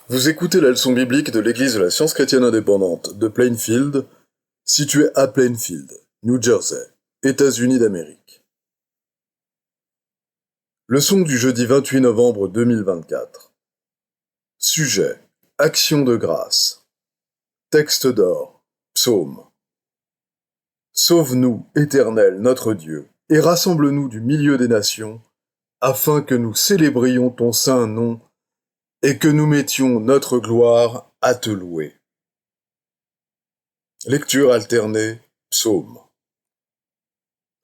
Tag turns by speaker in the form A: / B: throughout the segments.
A: Vous écoutez la leçon biblique de l'Église de la Science chrétienne indépendante de Plainfield, située à Plainfield, New Jersey, États-Unis d'Amérique. Leçon du jeudi 28 novembre 2024. Sujet: Action de grâce. Texte d'or, Psaume. Sauve-nous, Éternel, notre Dieu, et rassemble-nous du milieu des nations, afin que nous célébrions ton saint nom et que nous mettions notre gloire à te louer. Lecture alternée, Psaume.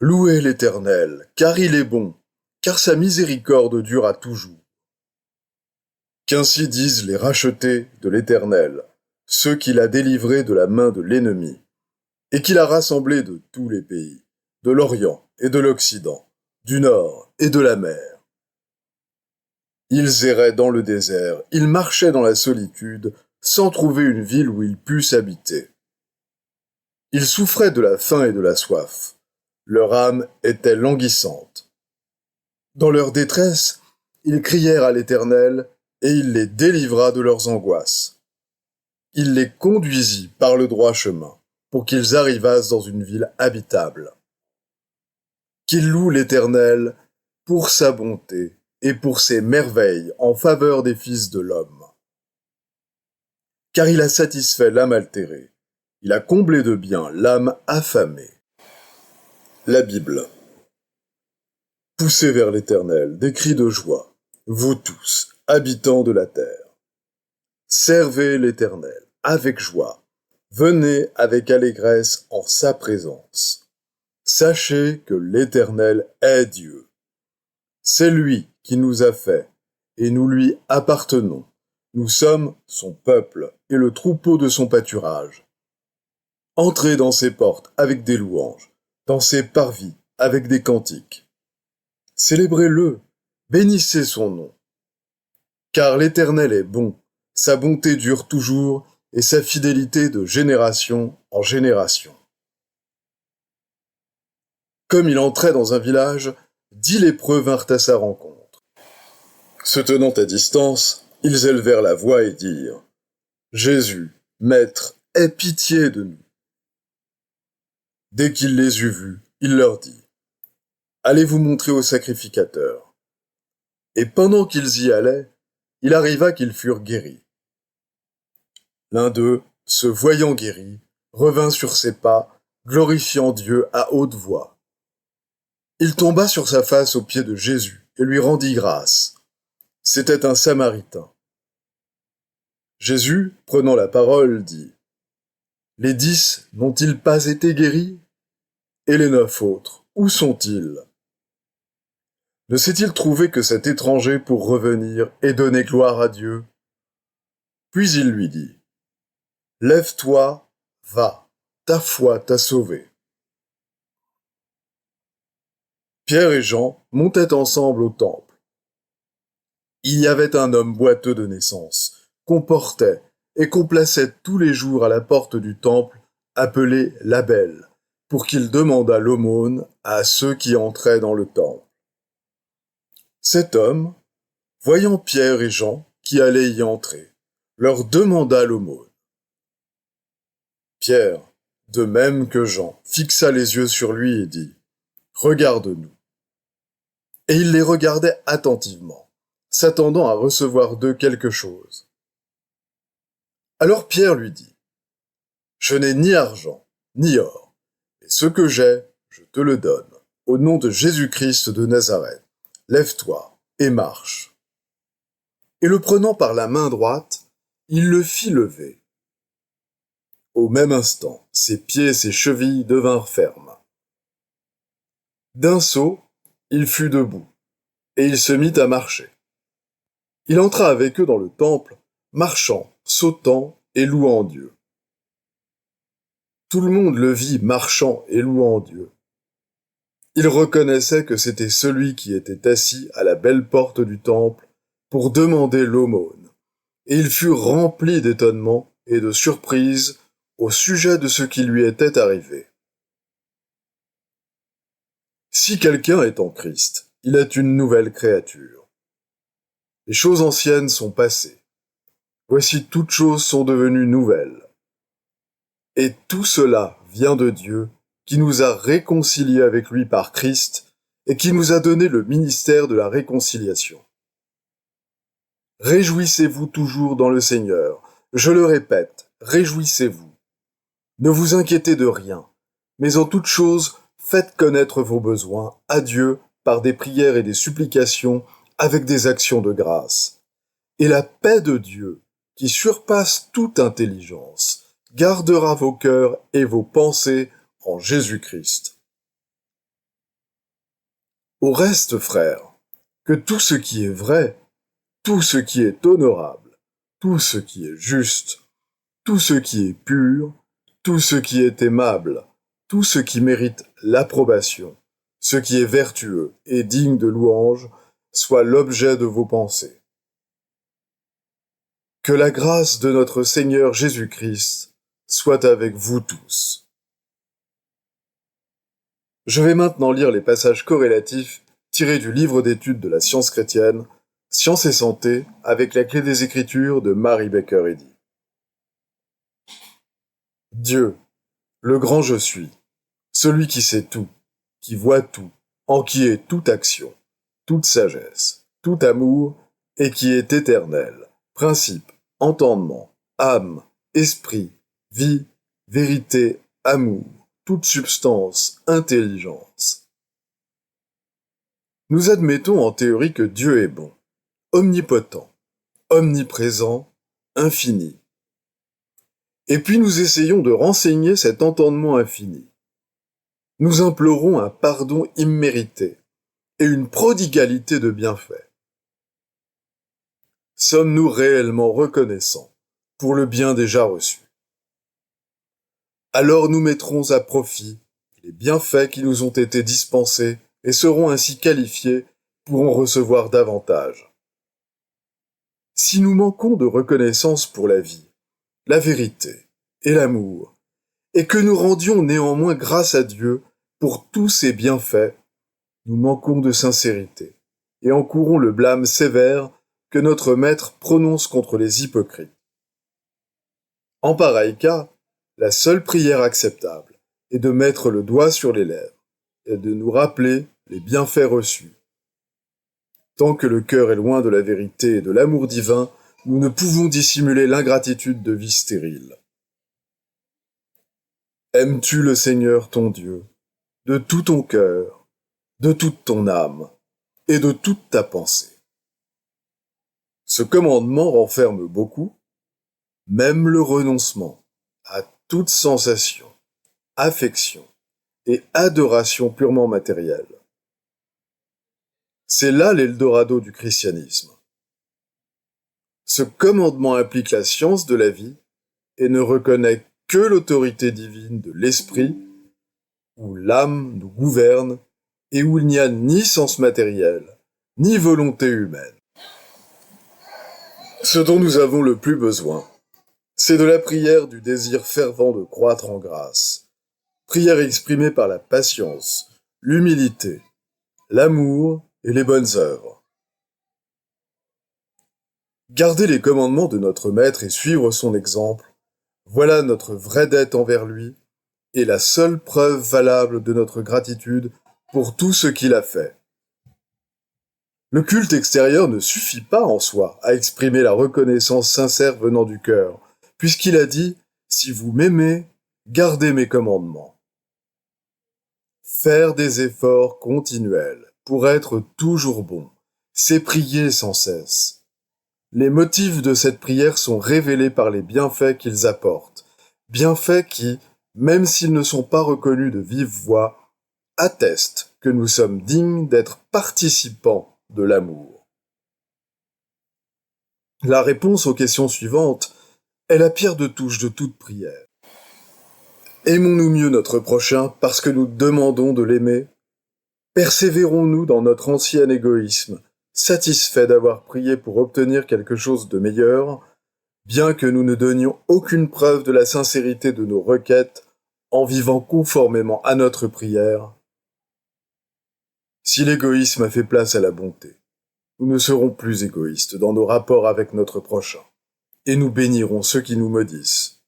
A: Louez l'Éternel, car il est bon, car sa miséricorde dure à toujours. Qu'ainsi disent les rachetés de l'Éternel, ceux qu'il a délivrés de la main de l'ennemi, et qu'il a rassemblés de tous les pays, de l'Orient et de l'Occident, du Nord et de la mer. Ils erraient dans le désert, ils marchaient dans la solitude, sans trouver une ville où ils pussent habiter. Ils souffraient de la faim et de la soif. Leur âme était languissante. Dans leur détresse, ils crièrent à l'Éternel, et il les délivra de leurs angoisses. Il les conduisit par le droit chemin, pour qu'ils arrivassent dans une ville habitable. Qu'ils louent l'Éternel pour sa bonté et pour ses merveilles en faveur des fils de l'homme. Car il a satisfait l'âme altérée, il a comblé de bien l'âme affamée. La Bible. Poussez vers l'Éternel des cris de joie, vous tous, habitants de la terre. Servez l'Éternel avec joie, venez avec allégresse en sa présence. Sachez que l'Éternel est Dieu. C'est lui qui nous a fait, et nous lui appartenons. Nous sommes son peuple et le troupeau de son pâturage. Entrez dans ses portes avec des louanges, dans ses parvis avec des cantiques. Célébrez-le, bénissez son nom. Car l'Éternel est bon, sa bonté dure toujours, et sa fidélité de génération en génération. Comme il entrait dans un village, 10 lépreux vinrent à sa rencontre. Se tenant à distance, ils élevèrent la voix et dirent : « Jésus, Maître, aie pitié de nous. » Dès qu'il les eut vus, il leur dit : « Allez vous montrer au sacrificateur. » Et pendant qu'ils y allaient, il arriva qu'ils furent guéris. L'un d'eux, se voyant guéri, revint sur ses pas, glorifiant Dieu à haute voix. Il tomba sur sa face aux pieds de Jésus et lui rendit grâce. C'était un Samaritain. Jésus, prenant la parole, dit : « Les 10 n'ont-ils pas été guéris ? Et les 9 autres, où sont-ils ? Ne s'est-il trouvé que cet étranger pour revenir et donner gloire à Dieu ? » Puis il lui dit : « Lève-toi, va, ta foi t'a sauvé. » Pierre et Jean montaient ensemble au temple. Il y avait un homme boiteux de naissance, qu'on portait et qu'on plaçait tous les jours à la porte du temple, appelé la Belle, pour qu'il demandât l'aumône à ceux qui entraient dans le temple. Cet homme, voyant Pierre et Jean qui allaient y entrer, leur demanda l'aumône. Pierre, de même que Jean, fixa les yeux sur lui et dit : « Regarde-nous. » Et il les regardait attentivement, s'attendant à recevoir d'eux quelque chose. Alors Pierre lui dit : « Je n'ai ni argent, ni or, et ce que j'ai, je te le donne. Au nom de Jésus-Christ de Nazareth, lève-toi et marche. » Et le prenant par la main droite, il le fit lever. Au même instant, ses pieds et ses chevilles devinrent fermes. D'un saut, il fut debout, et il se mit à marcher. Il entra avec eux dans le temple, marchant, sautant et louant Dieu. Tout le monde le vit marchant et louant Dieu. Il reconnaissait que c'était celui qui était assis à la belle porte du temple pour demander l'aumône, et il fut rempli d'étonnement et de surprise au sujet de ce qui lui était arrivé. Si quelqu'un est en Christ, il est une nouvelle créature. Les choses anciennes sont passées. Voici toutes choses sont devenues nouvelles. Et tout cela vient de Dieu, qui nous a réconciliés avec lui par Christ, et qui nous a donné le ministère de la réconciliation. Réjouissez-vous toujours dans le Seigneur. Je le répète, réjouissez-vous. Ne vous inquiétez de rien, mais en toute chose, faites connaître vos besoins à Dieu par des prières et des supplications avec des actions de grâce. Et la paix de Dieu, qui surpasse toute intelligence, gardera vos cœurs et vos pensées en Jésus-Christ. Au reste, frères, que tout ce qui est vrai, tout ce qui est honorable, tout ce qui est juste, tout ce qui est pur, tout ce qui est aimable, tout ce qui mérite l'approbation, ce qui est vertueux et digne de louange, soit l'objet de vos pensées. Que la grâce de notre Seigneur Jésus-Christ soit avec vous tous. Je vais maintenant lire les passages corrélatifs tirés du livre d'études de la science chrétienne, Science et santé, avec la clé des Écritures de Mary Baker Eddy. Dieu, le grand je suis, celui qui sait tout, qui voit tout, en qui est toute action, toute sagesse, tout amour, et qui est éternel, principe, entendement, âme, esprit, vie, vérité, amour, toute substance, intelligence. Nous admettons en théorie que Dieu est bon, omnipotent, omniprésent, infini. Et puis nous essayons de renseigner cet entendement infini. Nous implorons un pardon immérité et une prodigalité de bienfaits. Sommes-nous réellement reconnaissants pour le bien déjà reçu? Alors nous mettrons à profit les bienfaits qui nous ont été dispensés et serons ainsi qualifiés pour en recevoir davantage. Si nous manquons de reconnaissance pour la vie, la vérité et l'amour, et que nous rendions néanmoins grâce à Dieu pour tous ces bienfaits, nous manquons de sincérité et encourons le blâme sévère que notre Maître prononce contre les hypocrites. En pareil cas, la seule prière acceptable est de mettre le doigt sur les lèvres et de nous rappeler les bienfaits reçus. Tant que le cœur est loin de la vérité et de l'amour divin, nous ne pouvons dissimuler l'ingratitude de vie stérile. Aimes-tu le Seigneur ton Dieu, de tout ton cœur, de toute ton âme et de toute ta pensée? Ce commandement renferme beaucoup, même le renoncement à toute sensation, affection et adoration purement matérielle. C'est là l'Eldorado du christianisme. Ce commandement implique la science de la vie et ne reconnaît que l'autorité divine de l'esprit, où l'âme nous gouverne et où il n'y a ni sens matériel, ni volonté humaine. Ce dont nous avons le plus besoin, c'est de la prière du désir fervent de croître en grâce, prière exprimée par la patience, l'humilité, l'amour et les bonnes œuvres. Garder les commandements de notre Maître et suivre son exemple, voilà notre vraie dette envers lui et la seule preuve valable de notre gratitude pour tout ce qu'il a fait. Le culte extérieur ne suffit pas en soi à exprimer la reconnaissance sincère venant du cœur, puisqu'il a dit « Si vous m'aimez, gardez mes commandements ». Faire des efforts continuels pour être toujours bon, c'est prier sans cesse. Les motifs de cette prière sont révélés par les bienfaits qu'ils apportent, bienfaits qui, même s'ils ne sont pas reconnus de vive voix, attestent que nous sommes dignes d'être participants de l'amour. La réponse aux questions suivantes est la pierre de touche de toute prière. Aimons-nous mieux notre prochain parce que nous demandons de l'aimer? Persévérons-nous dans notre ancien égoïsme, satisfaits d'avoir prié pour obtenir quelque chose de meilleur, bien que nous ne donnions aucune preuve de la sincérité de nos requêtes en vivant conformément à notre prière? Si l'égoïsme a fait place à la bonté, nous ne serons plus égoïstes dans nos rapports avec notre prochain. et nous bénirons ceux qui nous maudissent.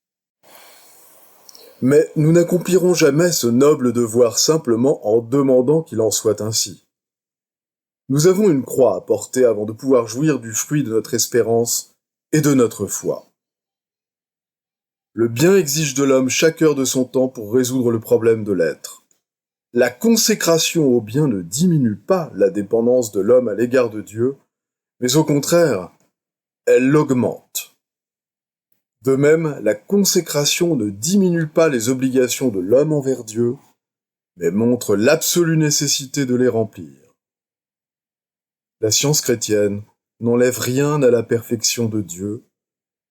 A: Mais nous n'accomplirons jamais ce noble devoir simplement en demandant qu'il en soit ainsi. Nous avons une croix à porter avant de pouvoir jouir du fruit de notre espérance et de notre foi. Le bien exige de l'homme chaque heure de son temps pour résoudre le problème de l'être. La consécration au bien ne diminue pas la dépendance de l'homme à l'égard de Dieu, mais au contraire, elle l'augmente. De même, la consécration ne diminue pas les obligations de l'homme envers Dieu, mais montre l'absolue nécessité de les remplir. La science chrétienne n'enlève rien à la perfection de Dieu,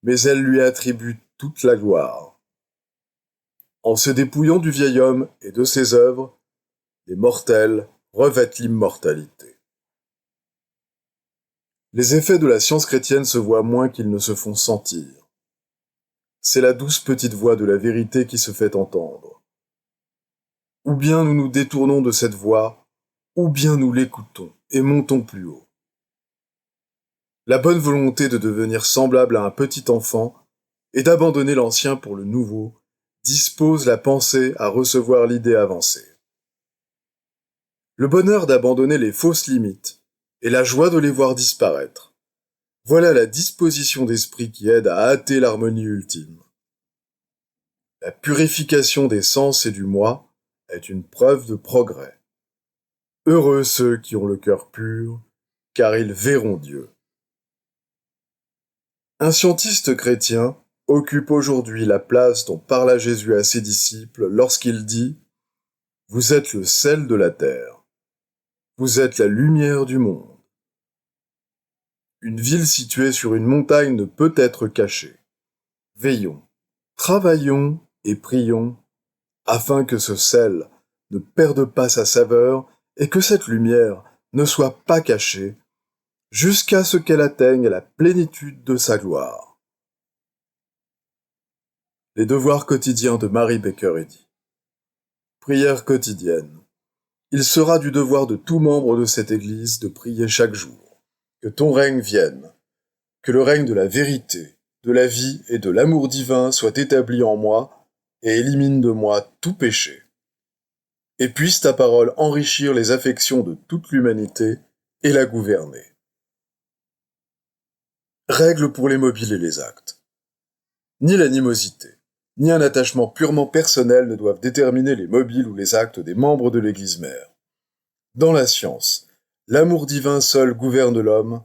A: mais elle lui attribue toute la gloire. En se dépouillant du vieil homme et de ses œuvres, les mortels revêtent l'immortalité. Les effets de la science chrétienne se voient moins qu'ils ne se font sentir. C'est la douce petite voix de la vérité qui se fait entendre. Ou bien nous nous détournons de cette voix, ou bien nous l'écoutons et montons plus haut. La bonne volonté de devenir semblable à un petit enfant et d'abandonner l'ancien pour le nouveau dispose la pensée à recevoir l'idée avancée. Le bonheur d'abandonner les fausses limites et la joie de les voir disparaître, voilà la disposition d'esprit qui aide à hâter l'harmonie ultime. La purification des sens et du moi est une preuve de progrès. Heureux ceux qui ont le cœur pur, car ils verront Dieu. Un scientiste chrétien occupe aujourd'hui la place dont parla Jésus à ses disciples lorsqu'il dit « Vous êtes le sel de la terre. Vous êtes la lumière du monde. » Une ville située sur une montagne ne peut être cachée. Veillons, travaillons et prions afin que ce sel ne perde pas sa saveur et que cette lumière ne soit pas cachée jusqu'à ce qu'elle atteigne la plénitude de sa gloire. Les devoirs quotidiens de Mary Baker Eddy. Prière quotidienne. Il sera du devoir de tout membre de cette Église de prier chaque jour. Que ton règne vienne, que le règne de la vérité, de la vie et de l'amour divin soit établi en moi et élimine de moi tout péché. Et puisse ta parole enrichir les affections de toute l'humanité et la gouverner. Règles pour les mobiles et les actes. Ni l'animosité, ni un attachement purement personnel ne doivent déterminer les mobiles ou les actes des membres de l'Église mère. Dans la science, l'amour divin seul gouverne l'homme,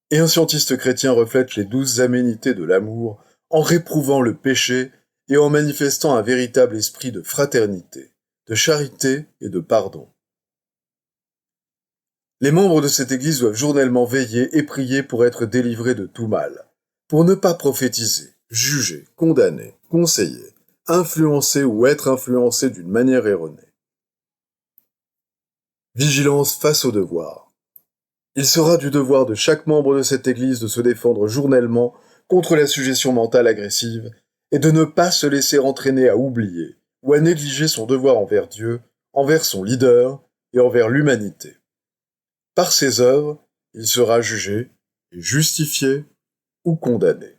A: et un scientiste chrétien reflète les 12 aménités de l'amour en réprouvant le péché et en manifestant un véritable esprit de fraternité, de charité et de pardon. Les membres de cette Église doivent journellement veiller et prier pour être délivrés de tout mal, pour ne pas prophétiser, juger, condamner, conseiller, influencer ou être influencés d'une manière erronée. Vigilance face au devoir. Il sera du devoir de chaque membre de cette Église de se défendre journellement contre la suggestion mentale agressive et de ne pas se laisser entraîner à oublier ou à négliger son devoir envers Dieu, envers son leader et envers l'humanité. Par ses œuvres, il sera jugé et justifié ou condamné.